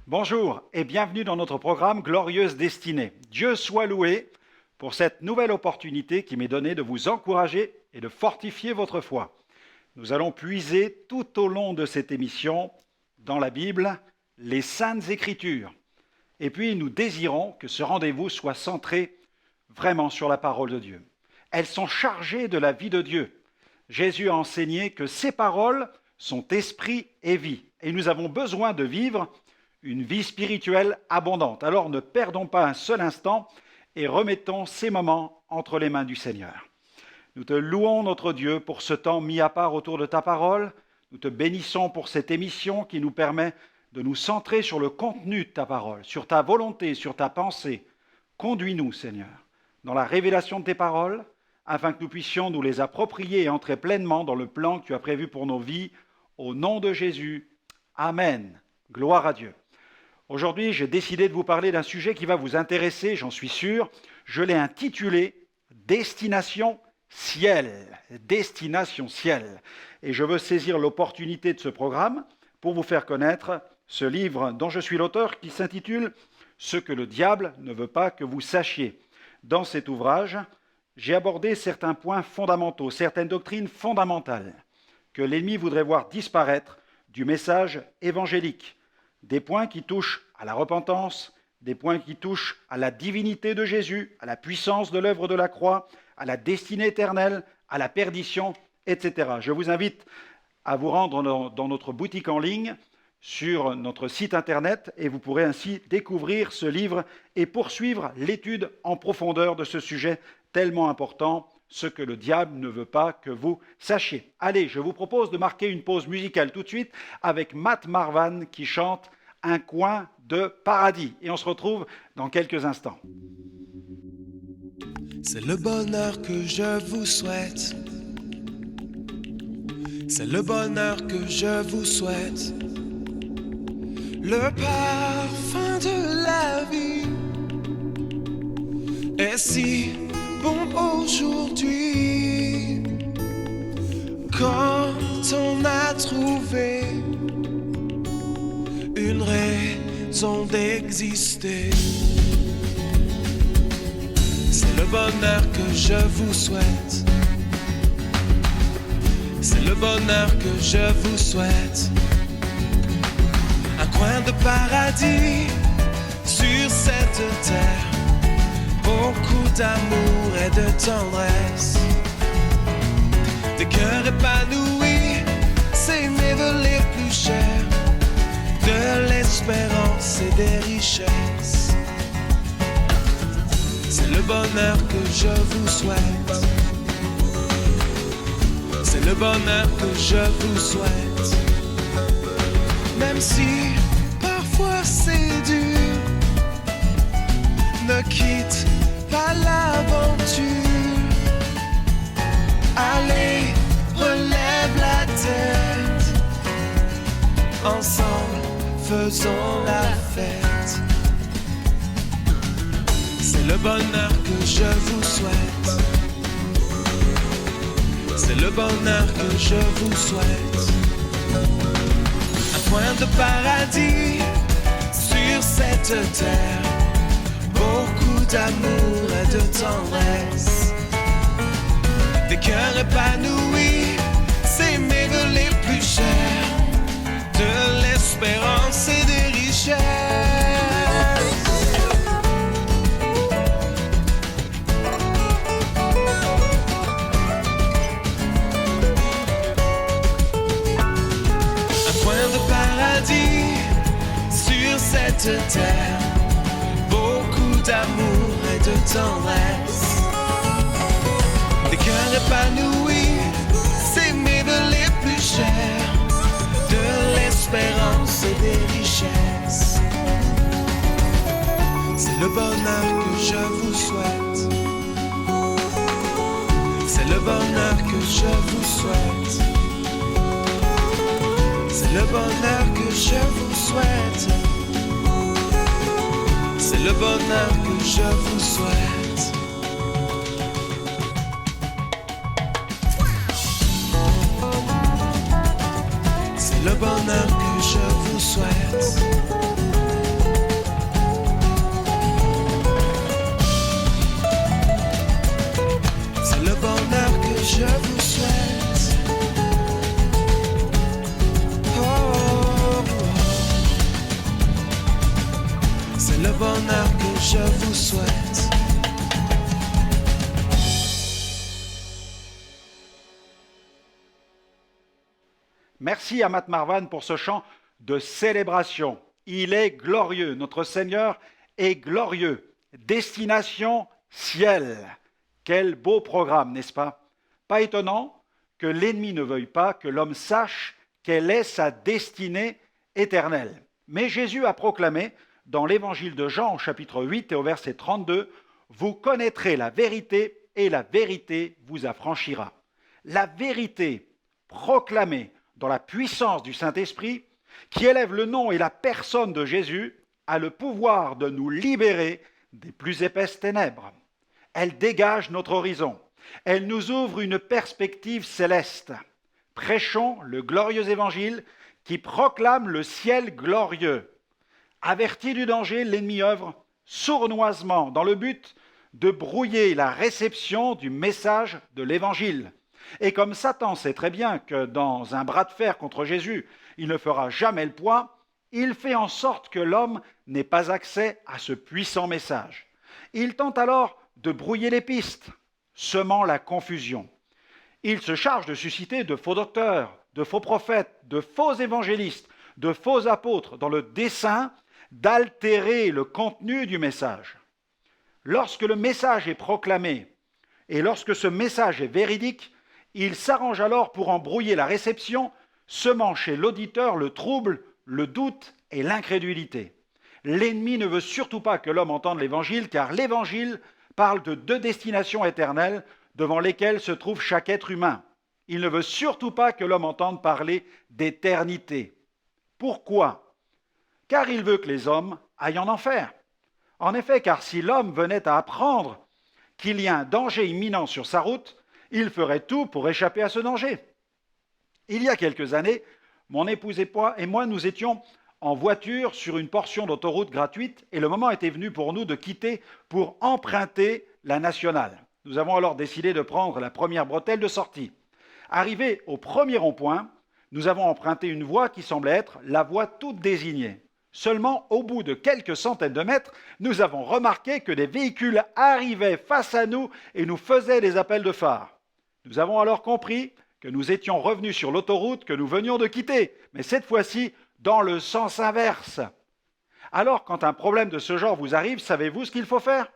Bonjour et bienvenue dans notre programme Glorieuse Destinée. Dieu soit loué pour cette nouvelle opportunité qui m'est donnée de vous encourager et de fortifier votre foi. Nous allons puiser tout au long de cette émission dans la Bible, les Saintes Écritures. Et puis nous désirons que ce rendez-vous soit centré vraiment sur la parole de Dieu. Elles sont chargées de la vie de Dieu. Jésus a enseigné que ces paroles sont esprit et vie. Et nous avons besoin de vivre une vie spirituelle abondante. Alors ne perdons pas un seul instant et remettons ces moments entre les mains du Seigneur. Nous te louons, notre Dieu, pour ce temps mis à part autour de ta parole. Nous te bénissons pour cette émission qui nous permet de nous centrer sur le contenu de ta parole, sur ta volonté, sur ta pensée. Conduis-nous, Seigneur, dans la révélation de tes paroles, afin que nous puissions nous les approprier et entrer pleinement dans le plan que tu as prévu pour nos vies. Au nom de Jésus, Amen. Gloire à Dieu. Aujourd'hui, j'ai décidé de vous parler d'un sujet qui va vous intéresser, j'en suis sûr. Je l'ai intitulé « Destination ciel ». Destination ciel. Et je veux saisir l'opportunité de ce programme pour vous faire connaître ce livre dont je suis l'auteur qui s'intitule « Ce que le diable ne veut pas que vous sachiez ». Dans cet ouvrage, j'ai abordé certains points fondamentaux, certaines doctrines fondamentales que l'ennemi voudrait voir disparaître du message évangélique. Des points qui touchent à la repentance, des points qui touchent à la divinité de Jésus, à la puissance de l'œuvre de la croix, à la destinée éternelle, à la perdition, etc. Je vous invite à vous rendre dans notre boutique en ligne, sur notre site internet, et vous pourrez ainsi découvrir ce livre et poursuivre l'étude en profondeur de ce sujet tellement important, ce que le diable ne veut pas que vous sachiez. Allez, je vous propose de marquer une pause musicale tout de suite avec Matt Marvan qui chante « Un coin de paradis ». Et on se retrouve dans quelques instants. C'est le bonheur que je vous souhaite. C'est le bonheur que je vous souhaite. Le parfum de la vie est si bon aujourd'hui. Quand on a trouvé une raison d'exister, c'est le bonheur que je vous souhaite. C'est le bonheur que je vous souhaite. Un coin de paradis sur cette terre, beaucoup d'amour et de tendresse, des cœurs épanouis, s'aimer de les plus chers, de l'espérance et des richesses. C'est le bonheur que je vous souhaite. C'est le bonheur que je vous souhaite. Même si parfois c'est dur, ne quitte pas l'aventure. Allez, relève la tête. Ensemble, faisons la fête. C'est le bonheur que je vous souhaite. C'est le bonheur que je vous souhaite. Un coin de paradis sur cette terre, beaucoup d'amour et de tendresse, des cœurs épanouis, s'aimer de les plus chers, de l'espérance et des richesses. Un coin de paradis sur cette terre, beaucoup d'amour et de tendresse, des cœurs épanouis, s'aimer de les plus chers, de l'espérance et des richesses. C'est le bonheur que je vous souhaite. C'est le bonheur que je vous souhaite. C'est le bonheur que je vous souhaite. C'est le bonheur que je vous souhaite. C'est le bonheur que je vous souhaite. je vous souhaite. Oh, c'est le bonheur que je vous souhaite. Merci à Matt Marvan pour ce chant de célébration. Il est glorieux, notre Seigneur est glorieux. Destination ciel. Quel beau programme, n'est-ce pas? Pas étonnant que l'ennemi ne veuille pas que l'homme sache quelle est sa destinée éternelle. Mais Jésus a proclamé dans l'évangile de Jean au chapitre 8 et au verset 32, « Vous connaîtrez la vérité et la vérité vous affranchira. » La vérité proclamée dans la puissance du Saint-Esprit, qui élève le nom et la personne de Jésus, a le pouvoir de nous libérer des plus épaisses ténèbres. Elle dégage notre horizon. Elle nous ouvre une perspective céleste. Prêchons le glorieux évangile qui proclame le ciel glorieux. Averti du danger, l'ennemi œuvre sournoisement dans le but de brouiller la réception du message de l'évangile. Et comme Satan sait très bien que dans un bras de fer contre Jésus, il ne fera jamais le poids, il fait en sorte que l'homme n'ait pas accès à ce puissant message. Il tente alors de brouiller les pistes, semant la confusion. Il se charge de susciter de faux docteurs, de faux prophètes, de faux évangélistes, de faux apôtres, dans le dessein d'altérer le contenu du message. Lorsque le message est proclamé et lorsque ce message est véridique, il s'arrange alors pour en brouiller la réception, semant chez l'auditeur le trouble, le doute et l'incrédulité. L'ennemi ne veut surtout pas que l'homme entende l'évangile, car l'évangile parle de deux destinations éternelles devant lesquelles se trouve chaque être humain. Il ne veut surtout pas que l'homme entende parler d'éternité. Pourquoi? Car il veut que les hommes aillent en enfer. En effet, car si l'homme venait à apprendre qu'il y a un danger imminent sur sa route, il ferait tout pour échapper à ce danger. Il y a quelques années, mon épouse et moi, nous étions en voiture sur une portion d'autoroute gratuite et le moment était venu pour nous de quitter pour emprunter la nationale. Nous avons alors décidé de prendre la première bretelle de sortie. Arrivés au premier rond-point, nous avons emprunté une voie qui semblait être la voie toute désignée. Seulement, au bout de quelques centaines de mètres, nous avons remarqué que des véhicules arrivaient face à nous et nous faisaient des appels de phare. Nous avons alors compris que nous étions revenus sur l'autoroute que nous venions de quitter, mais cette fois-ci dans le sens inverse. Alors, quand un problème de ce genre vous arrive, savez-vous ce qu'il faut faire?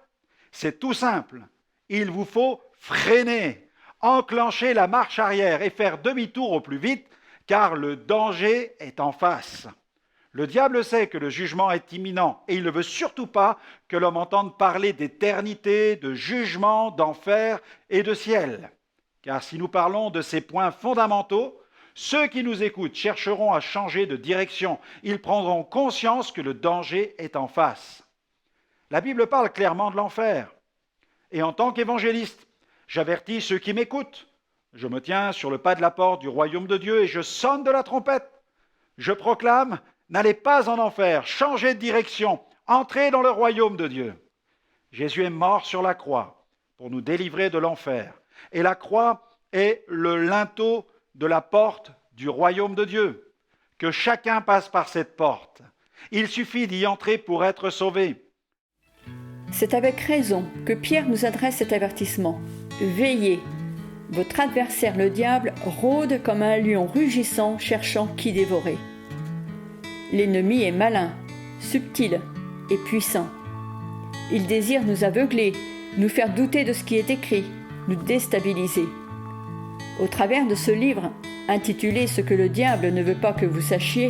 C'est tout simple. Il vous faut freiner, enclencher la marche arrière et faire demi-tour au plus vite, car le danger est en face. Le diable sait que le jugement est imminent et il ne veut surtout pas que l'homme entende parler d'éternité, de jugement, d'enfer et de ciel. Car si nous parlons de ces points fondamentaux, ceux qui nous écoutent chercheront à changer de direction. Ils prendront conscience que le danger est en face. La Bible parle clairement de l'enfer. Et en tant qu'évangéliste, j'avertis ceux qui m'écoutent. Je me tiens sur le pas de la porte du royaume de Dieu et je sonne de la trompette. Je proclame, n'allez pas en enfer, changez de direction, entrez dans le royaume de Dieu. Jésus est mort sur la croix pour nous délivrer de l'enfer. Et la croix est le linteau de la porte du royaume de Dieu. Que chacun passe par cette porte. Il suffit d'y entrer pour être sauvé. C'est avec raison que Pierre nous adresse cet avertissement. Veillez, votre adversaire le diable rôde comme un lion rugissant cherchant qui dévorer. L'ennemi est malin, subtil et puissant. Il désire nous aveugler, nous faire douter de ce qui est écrit, nous déstabiliser. Au travers de ce livre, intitulé « Ce que le diable ne veut pas que vous sachiez »,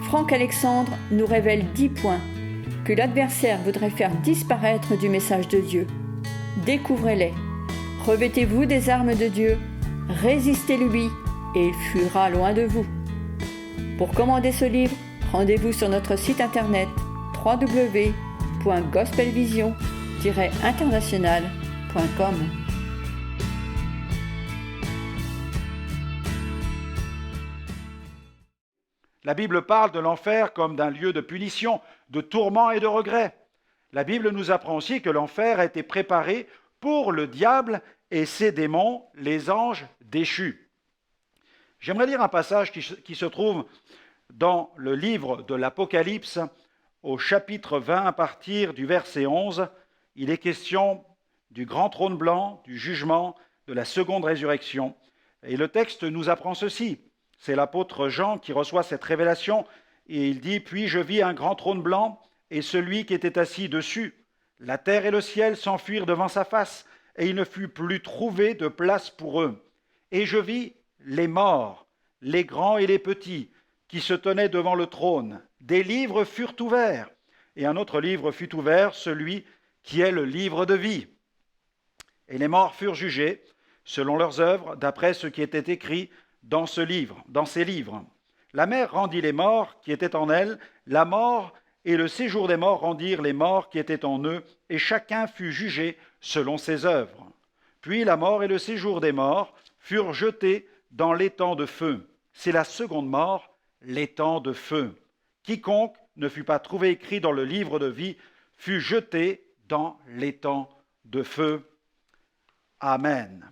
Franck Alexandre nous révèle 10 points que l'adversaire voudrait faire disparaître du message de Dieu. Découvrez-les. Revêtez-vous des armes de Dieu, résistez-lui et il fuira loin de vous. Pour commander ce livre, rendez-vous sur notre site internet www.gospelvision-international.com. La Bible parle de l'enfer comme d'un lieu de punition, de tourment et de regret. La Bible nous apprend aussi que l'enfer a été préparé pour le diable et ses démons, les anges déchus. J'aimerais lire un passage qui se trouve dans le livre de l'Apocalypse, au chapitre 20, à partir du verset 11. Il est question du grand trône blanc, du jugement, de la seconde résurrection. Et le texte nous apprend ceci. C'est l'apôtre Jean qui reçoit cette révélation, et il dit « Puis je vis un grand trône blanc, et celui qui était assis dessus. La terre et le ciel s'enfuirent devant sa face, et il ne fut plus trouvé de place pour eux. Et je vis les morts, les grands et les petits, qui se tenaient devant le trône. Des livres furent ouverts, et un autre livre fut ouvert, celui qui est le livre de vie. Et les morts furent jugés, selon leurs œuvres, d'après ce qui était écrit dans ces livres. La mer rendit les morts qui étaient en elle, la mort et le séjour des morts rendirent les morts qui étaient en eux, et chacun fut jugé selon ses œuvres. Puis la mort et le séjour des morts furent jetés dans l'étang de feu. C'est la seconde mort, l'étang de feu. Quiconque ne fut pas trouvé écrit dans le livre de vie fut jeté dans l'étang de feu. Amen.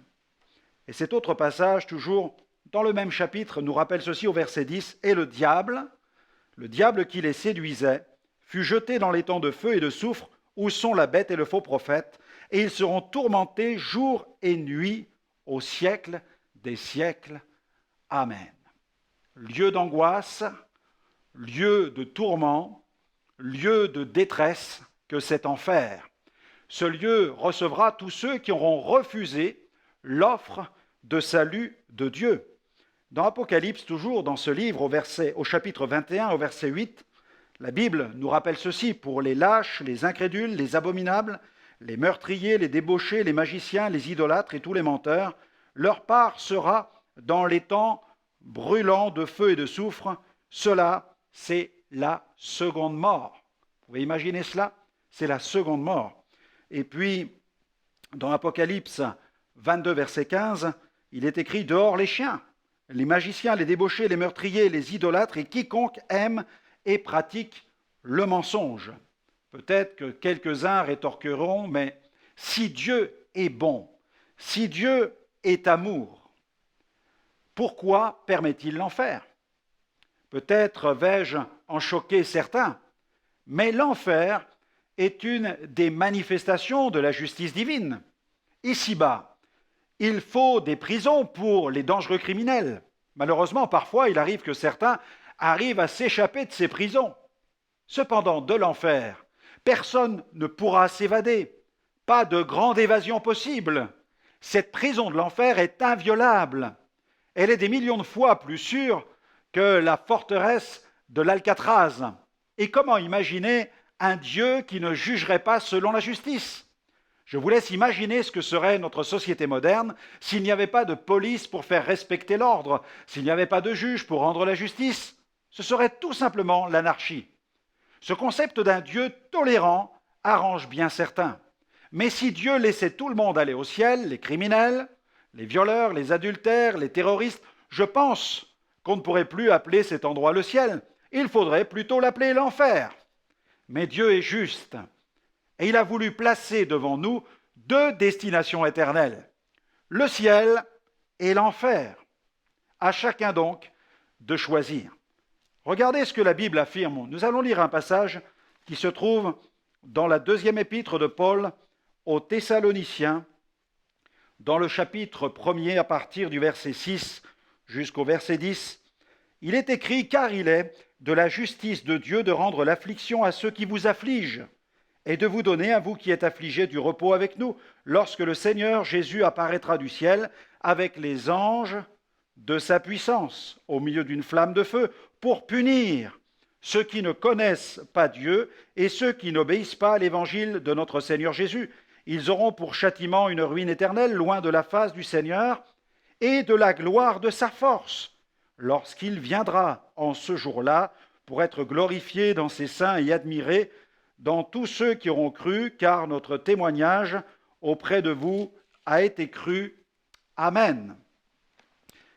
Et cet autre passage, toujours dans le même chapitre, nous rappelle ceci au verset 10. « Et le diable qui les séduisait, fut jeté dans l'étang de feu et de soufre, où sont la bête et le faux prophète, et ils seront tourmentés jour et nuit au siècle des siècles. Amen. » Lieu d'angoisse, lieu de tourment, lieu de détresse que cet enfer. Ce lieu recevra tous ceux qui auront refusé l'offre de salut de Dieu. Dans Apocalypse, toujours dans ce livre, au chapitre 21, au verset 8, la Bible nous rappelle ceci: pour les lâches, les incrédules, les abominables, les meurtriers, les débauchés, les magiciens, les idolâtres et tous les menteurs, leur part sera dans l'étang brûlant de feu et de soufre. Cela, c'est la seconde mort. Vous pouvez imaginer cela? C'est la seconde mort. Et puis, dans Apocalypse 22, verset 15, il est écrit « Dehors les chiens, les magiciens, les débauchés, les meurtriers, les idolâtres et quiconque aime et pratique le mensonge. » Peut-être que quelques-uns rétorqueront « Mais si Dieu est bon, si Dieu est amour, pourquoi permet-il l'enfer ?» Peut-être vais-je en choquer certains, mais l'enfer est une des manifestations de la justice divine. Ici-bas, il faut des prisons pour les dangereux criminels. Malheureusement, parfois, il arrive que certains arrivent à s'échapper de ces prisons. Cependant, de l'enfer, personne ne pourra s'évader. Pas de grande évasion possible. Cette prison de l'enfer est inviolable. Elle est des millions de fois plus sûre que la forteresse de l'Alcatraz. Et comment imaginer un Dieu qui ne jugerait pas selon la justice? Je vous laisse imaginer ce que serait notre société moderne s'il n'y avait pas de police pour faire respecter l'ordre, s'il n'y avait pas de juge pour rendre la justice. Ce serait tout simplement l'anarchie. Ce concept d'un Dieu tolérant arrange bien certains. Mais si Dieu laissait tout le monde aller au ciel, les criminels, les violeurs, les adultères, les terroristes, je pense qu'on ne pourrait plus appeler cet endroit le ciel. Il faudrait plutôt l'appeler l'enfer. Mais Dieu est juste, et il a voulu placer devant nous deux destinations éternelles, le ciel et l'enfer. À chacun donc de choisir. Regardez ce que la Bible affirme. Nous allons lire un passage qui se trouve dans la deuxième épître de Paul aux Thessaloniciens, dans le chapitre 1er à partir du verset 6 jusqu'au verset 10. Il est écrit « Car il est de la justice de Dieu de rendre l'affliction à ceux qui vous affligent, et de vous donner, à vous qui êtes affligés, du repos avec nous, lorsque le Seigneur Jésus apparaîtra du ciel avec les anges de sa puissance, au milieu d'une flamme de feu, pour punir ceux qui ne connaissent pas Dieu et ceux qui n'obéissent pas à l'évangile de notre Seigneur Jésus. Ils auront pour châtiment une ruine éternelle, loin de la face du Seigneur et de la gloire de sa force, lorsqu'il viendra en ce jour-là pour être glorifié dans ses saints et admiré dans tous ceux qui auront cru, car notre témoignage auprès de vous a été cru. Amen.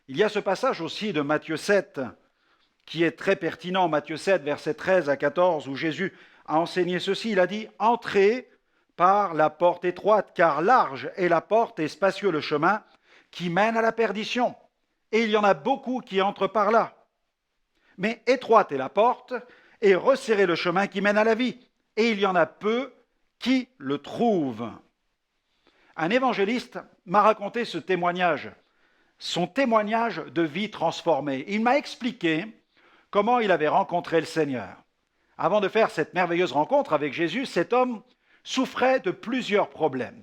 Il y a ce passage aussi de Matthieu 7 qui est très pertinent, Matthieu 7, versets 13 à 14, où Jésus a enseigné ceci. Il a dit « Entrez par la porte étroite, car large est la porte et spacieux le chemin qui mène à la perdition, et il y en a beaucoup qui entrent par là. Mais étroite est la porte, et resserré le chemin qui mène à la vie, et il y en a peu qui le trouvent. » Un évangéliste m'a raconté ce témoignage, son témoignage de vie transformée. Il m'a expliqué comment il avait rencontré le Seigneur. Avant de faire cette merveilleuse rencontre avec Jésus, cet homme souffrait de plusieurs problèmes.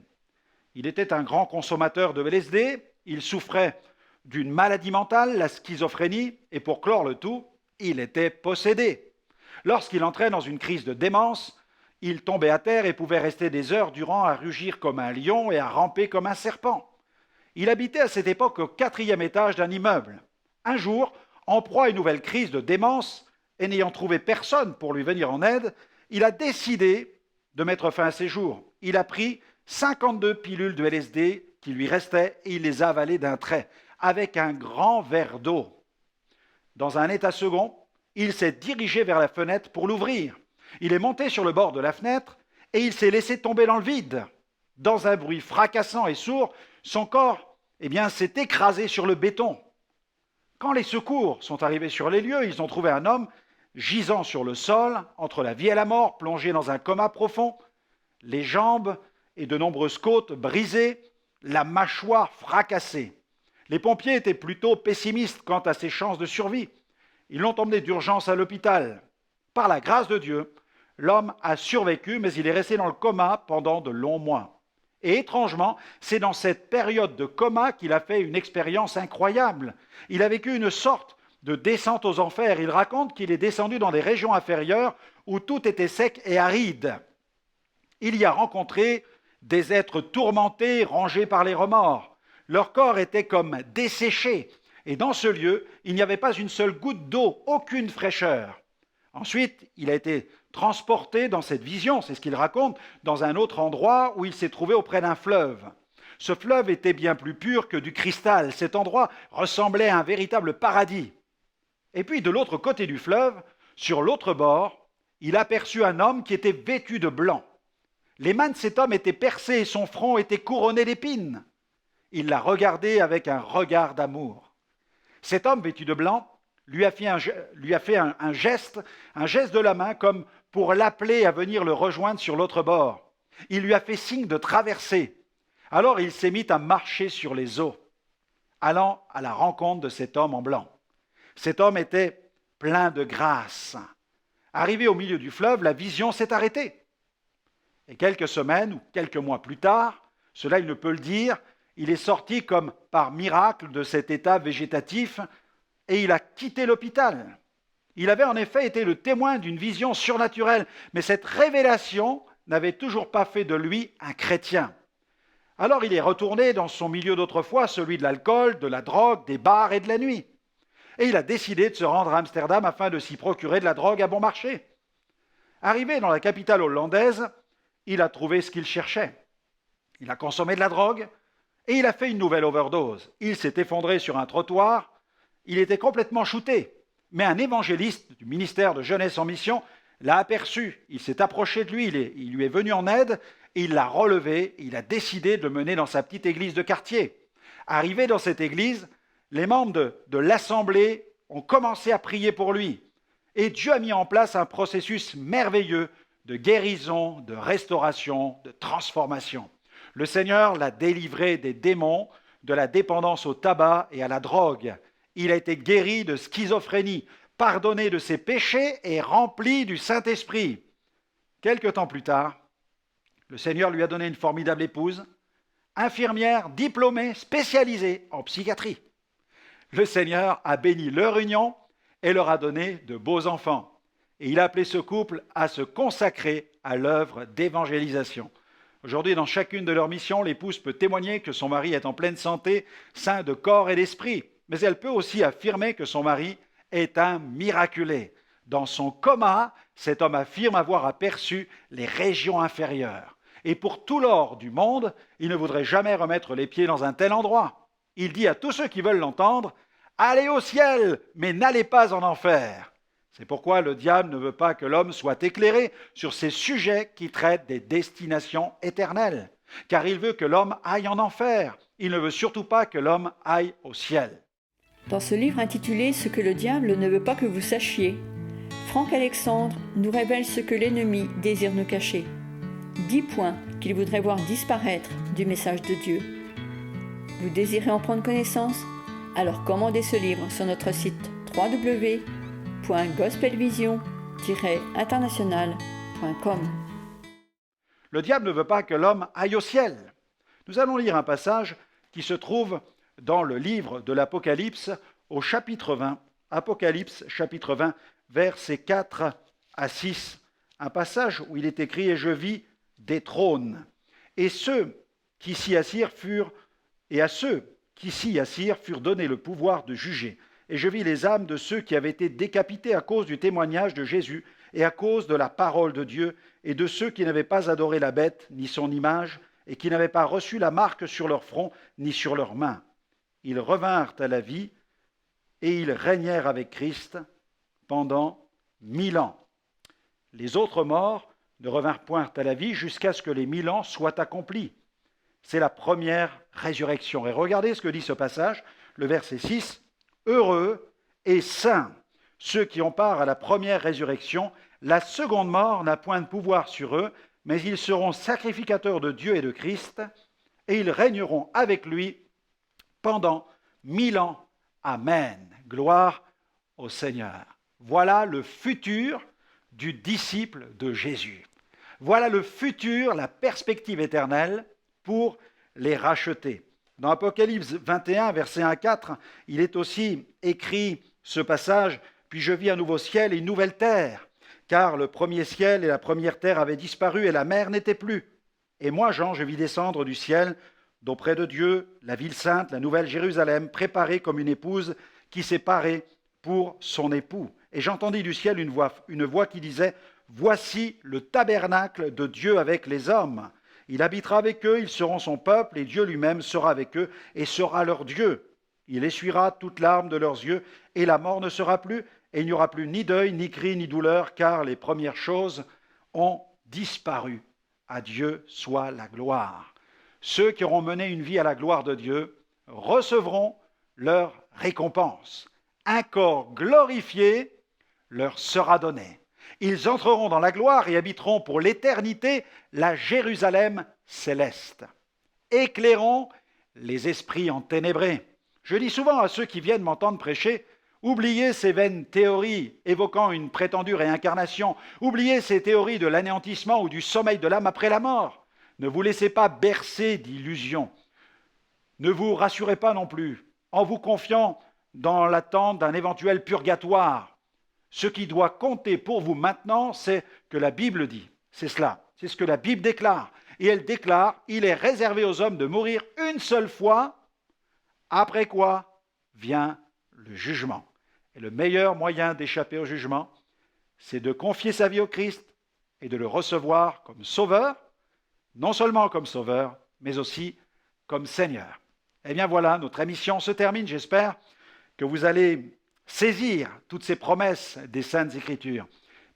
Il était un grand consommateur de LSD, il souffrait d'une maladie mentale, la schizophrénie, et pour clore le tout, il était possédé. Lorsqu'il entrait dans une crise de démence, il tombait à terre et pouvait rester des heures durant à rugir comme un lion et à ramper comme un serpent. Il habitait à cette époque au 4e étage d'un immeuble. Un jour, en proie à une nouvelle crise de démence, et n'ayant trouvé personne pour lui venir en aide, il a décidé de mettre fin à ses jours. Il a pris 52 pilules de LSD qui lui restaient et il les a avalées d'un trait, avec un grand verre d'eau. Dans un état second, il s'est dirigé vers la fenêtre pour l'ouvrir. Il est monté sur le bord de la fenêtre et il s'est laissé tomber dans le vide. Dans un bruit fracassant et sourd, son corps s'est écrasé sur le béton. Quand les secours sont arrivés sur les lieux, ils ont trouvé un homme gisant sur le sol, entre la vie et la mort, plongé dans un coma profond, les jambes et de nombreuses côtes brisées, la mâchoire fracassée. Les pompiers étaient plutôt pessimistes quant à ses chances de survie. Ils l'ont emmené d'urgence à l'hôpital. Par la grâce de Dieu, l'homme a survécu, mais il est resté dans le coma pendant de longs mois. Et étrangement, c'est dans cette période de coma qu'il a fait une expérience incroyable. Il a vécu une sorte de descente aux enfers. Il raconte qu'il est descendu dans des régions inférieures où tout était sec et aride. Il y a rencontré des êtres tourmentés, rongés par les remords. Leur corps était comme desséché. Et dans ce lieu, il n'y avait pas une seule goutte d'eau, aucune fraîcheur. Ensuite, il a été transporté dans cette vision, c'est ce qu'il raconte, dans un autre endroit où il s'est trouvé auprès d'un fleuve. Ce fleuve était bien plus pur que du cristal. Cet endroit ressemblait à un véritable paradis. Et puis, de l'autre côté du fleuve, sur l'autre bord, il aperçut un homme qui était vêtu de blanc. Les mains de cet homme étaient percées et son front était couronné d'épines. Il l'a regardé avec un regard d'amour. Cet homme vêtu de blanc lui a fait un geste de la main comme pour l'appeler à venir le rejoindre sur l'autre bord. Il lui a fait signe de traverser. Alors il s'est mis à marcher sur les eaux, allant à la rencontre de cet homme en blanc. Cet homme était plein de grâce. Arrivé au milieu du fleuve, la vision s'est arrêtée. Et quelques semaines ou quelques mois plus tard, cela il ne peut le dire, il est sorti comme par miracle de cet état végétatif et il a quitté l'hôpital. Il avait en effet été le témoin d'une vision surnaturelle, mais cette révélation n'avait toujours pas fait de lui un chrétien. Alors il est retourné dans son milieu d'autrefois, celui de l'alcool, de la drogue, des bars et de la nuit. Et il a décidé de se rendre à Amsterdam afin de s'y procurer de la drogue à bon marché. Arrivé dans la capitale hollandaise, il a trouvé ce qu'il cherchait. Il a consommé de la drogue et il a fait une nouvelle overdose. Il s'est effondré sur un trottoir, il était complètement shooté. Mais un évangéliste du ministère de Jeunesse en Mission l'a aperçu. Il s'est approché de lui, il lui est venu en aide, et il l'a relevé, il a décidé de le mener dans sa petite église de quartier. Arrivé dans cette église, les membres de l'assemblée ont commencé à prier pour lui. Et Dieu a mis en place un processus merveilleux de guérison, de restauration, de transformation. Le Seigneur l'a délivré des démons, de la dépendance au tabac et à la drogue. Il a été guéri de schizophrénie, pardonné de ses péchés et rempli du Saint-Esprit. Quelque temps plus tard, le Seigneur lui a donné une formidable épouse, infirmière diplômée spécialisée en psychiatrie. Le Seigneur a béni leur union et leur a donné de beaux enfants. Et il a appelé ce couple à se consacrer à l'œuvre d'évangélisation. Aujourd'hui, dans chacune de leurs missions, l'épouse peut témoigner que son mari est en pleine santé, sain de corps et d'esprit. Mais elle peut aussi affirmer que son mari est un miraculé. Dans son coma, cet homme affirme avoir aperçu les régions inférieures. Et pour tout l'or du monde, il ne voudrait jamais remettre les pieds dans un tel endroit. Il dit à tous ceux qui veulent l'entendre, « Allez au ciel, mais n'allez pas en enfer. » C'est pourquoi le diable ne veut pas que l'homme soit éclairé sur ces sujets qui traitent des destinations éternelles, car il veut que l'homme aille en enfer. Il ne veut surtout pas que l'homme aille au ciel. Dans ce livre intitulé « Ce que le diable ne veut pas que vous sachiez », Franck Alexandre nous révèle ce que l'ennemi désire nous cacher. 10 points qu'il voudrait voir disparaître du message de Dieu. Vous désirez en prendre connaissance? Alors commandez ce livre sur notre site www.gospelvision-international.com. Le diable ne veut pas que l'homme aille au ciel. Nous allons lire un passage qui se trouve dans le livre de l'Apocalypse au chapitre 20, Apocalypse chapitre 20, versets 4 à 6, un passage où il est écrit « Et je vis des trônes, et ceux qui s'y assirent furent donnés le pouvoir de juger. Et je vis les âmes de ceux qui avaient été décapités à cause du témoignage de Jésus et à cause de la parole de Dieu, et de ceux qui n'avaient pas adoré la bête ni son image, et qui n'avaient pas reçu la marque sur leur front ni sur leurs mains. Ils revinrent à la vie, et ils régnèrent avec Christ pendant 1000 ans. Les autres morts ne revinrent point à la vie jusqu'à ce que les 1000 ans soient accomplis. C'est la première résurrection. Et regardez ce que dit ce passage, le verset 6. « Heureux et saints, ceux qui ont part à la première résurrection, la seconde mort n'a point de pouvoir sur eux, mais ils seront sacrificateurs de Dieu et de Christ, et ils régneront avec lui pendant 1000 ans. Amen. Gloire au Seigneur. » Voilà le futur du disciple de Jésus. Voilà le futur, la perspective éternelle pour les racheter. Dans Apocalypse 21, versets 1 à 4, il est aussi écrit ce passage « Puis je vis un nouveau ciel et une nouvelle terre, car le premier ciel et la première terre avaient disparu et la mer n'était plus. Et moi, Jean, je vis descendre du ciel, d'auprès de Dieu, la ville sainte, la nouvelle Jérusalem, préparée comme une épouse qui s'est parée pour son époux. Et j'entendis du ciel une voix qui disait « Voici le tabernacle de Dieu avec les hommes. Il habitera avec eux, ils seront son peuple, et Dieu lui-même sera avec eux et sera leur Dieu. Il essuiera toute larme de leurs yeux, et la mort ne sera plus, et il n'y aura plus ni deuil, ni cri, ni douleur, car les premières choses ont disparu. À Dieu soit la gloire. » Ceux qui auront mené une vie à la gloire de Dieu recevront leur récompense. Un corps glorifié leur sera donné. Ils entreront dans la gloire et habiteront pour l'éternité la Jérusalem céleste. Éclairons les esprits enténébrés. Je dis souvent à ceux qui viennent m'entendre prêcher, oubliez ces vaines théories évoquant une prétendue réincarnation, oubliez ces théories de l'anéantissement ou du sommeil de l'âme après la mort. Ne vous laissez pas bercer d'illusions. Ne vous rassurez pas non plus en vous confiant dans l'attente d'un éventuel purgatoire. Ce qui doit compter pour vous maintenant, c'est que la Bible dit. C'est cela, c'est ce que la Bible déclare. Et elle déclare, il est réservé aux hommes de mourir une seule fois, après quoi vient le jugement. Et le meilleur moyen d'échapper au jugement, c'est de confier sa vie au Christ et de le recevoir comme sauveur, non seulement comme sauveur, mais aussi comme Seigneur. Eh bien voilà, notre émission se termine, j'espère que vous allez saisir toutes ces promesses des Saintes Écritures.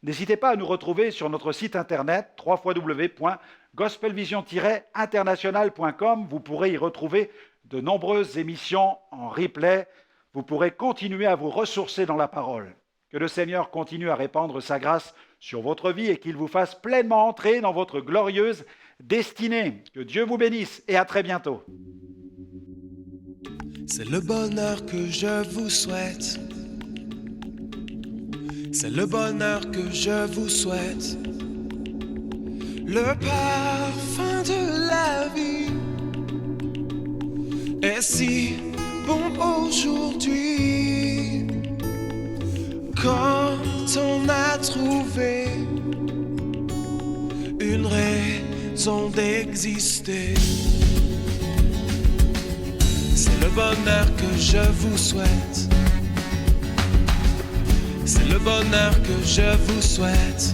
N'hésitez pas à nous retrouver sur notre site internet www.gospelvision-international.com. Vous pourrez y retrouver de nombreuses émissions en replay. Vous pourrez continuer à vous ressourcer dans la parole. Que le Seigneur continue à répandre sa grâce sur votre vie et qu'il vous fasse pleinement entrer dans votre glorieuse destinée. Que Dieu vous bénisse et à très bientôt. C'est le bonheur que je vous souhaite. C'est le bonheur que je vous souhaite. Le parfum de la vie est si bon aujourd'hui. Quand on a trouvé une raison d'exister. C'est le bonheur que je vous souhaite. C'est le bonheur que je vous souhaite.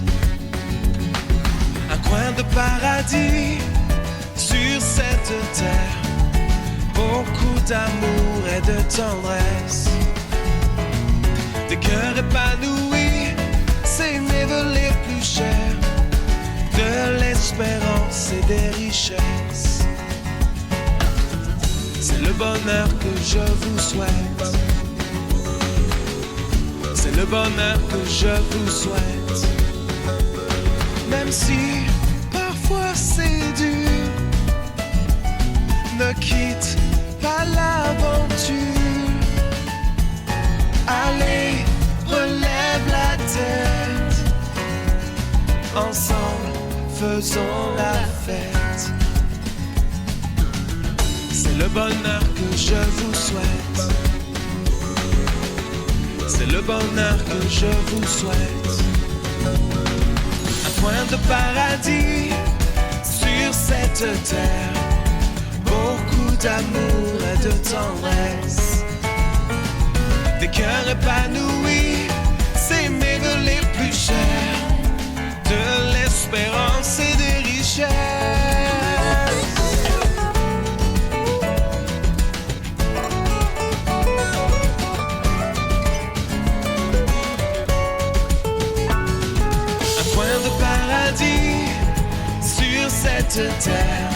Un coin de paradis sur cette terre. Beaucoup d'amour et de tendresse. Des cœurs épanouis c'est mes vœux les plus chers, de l'espérance et des richesses. C'est le bonheur que je vous souhaite. C'est le bonheur que je vous souhaite. Même si parfois c'est dur, ne quitte pas l'aventure. Allez, relève la tête. Ensemble, faisons la fête. C'est le bonheur que je vous souhaite. C'est le bonheur que je vous souhaite. Un point de paradis sur cette terre. Beaucoup d'amour et de tendresse. Des cœurs épanouis, c'est mes vœux les plus chers. De l'espérance et des richesses. Sur cette terre,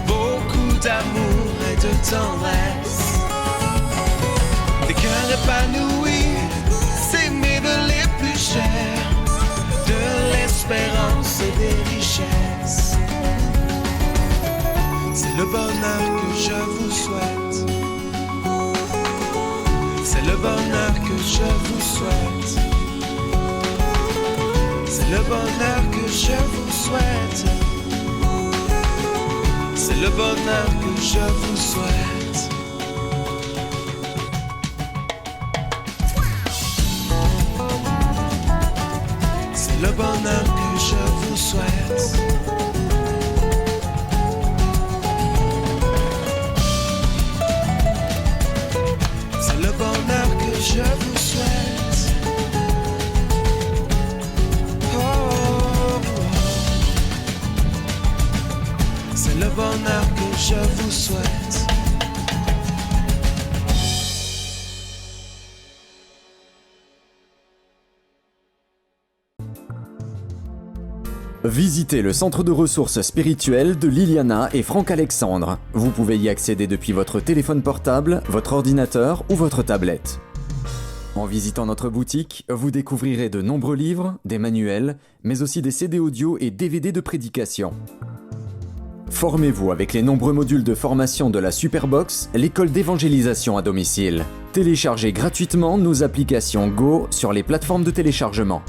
beaucoup d'amour et de tendresse. Des cœurs épanouis, c'est mes vœux les plus chers. De l'espérance et des richesses. C'est le bonheur que je vous souhaite. C'est le bonheur que je vous souhaite. C'est le bonheur que je vous souhaite. C'est le bonheur que je vous souhaite. C'est le bonheur que je vous souhaite. C'est le bonheur que je vous souhaite. C'est le bonheur que je vous souhaite. Visitez le centre de ressources spirituelles de Liliana et Franck Alexandre. Vous pouvez y accéder depuis votre téléphone portable, votre ordinateur ou votre tablette. En visitant notre boutique, vous découvrirez de nombreux livres, des manuels, mais aussi des CD audio et DVD de prédication. Formez-vous avec les nombreux modules de formation de la Superbox, l'école d'évangélisation à domicile. Téléchargez gratuitement nos applications Go sur les plateformes de téléchargement.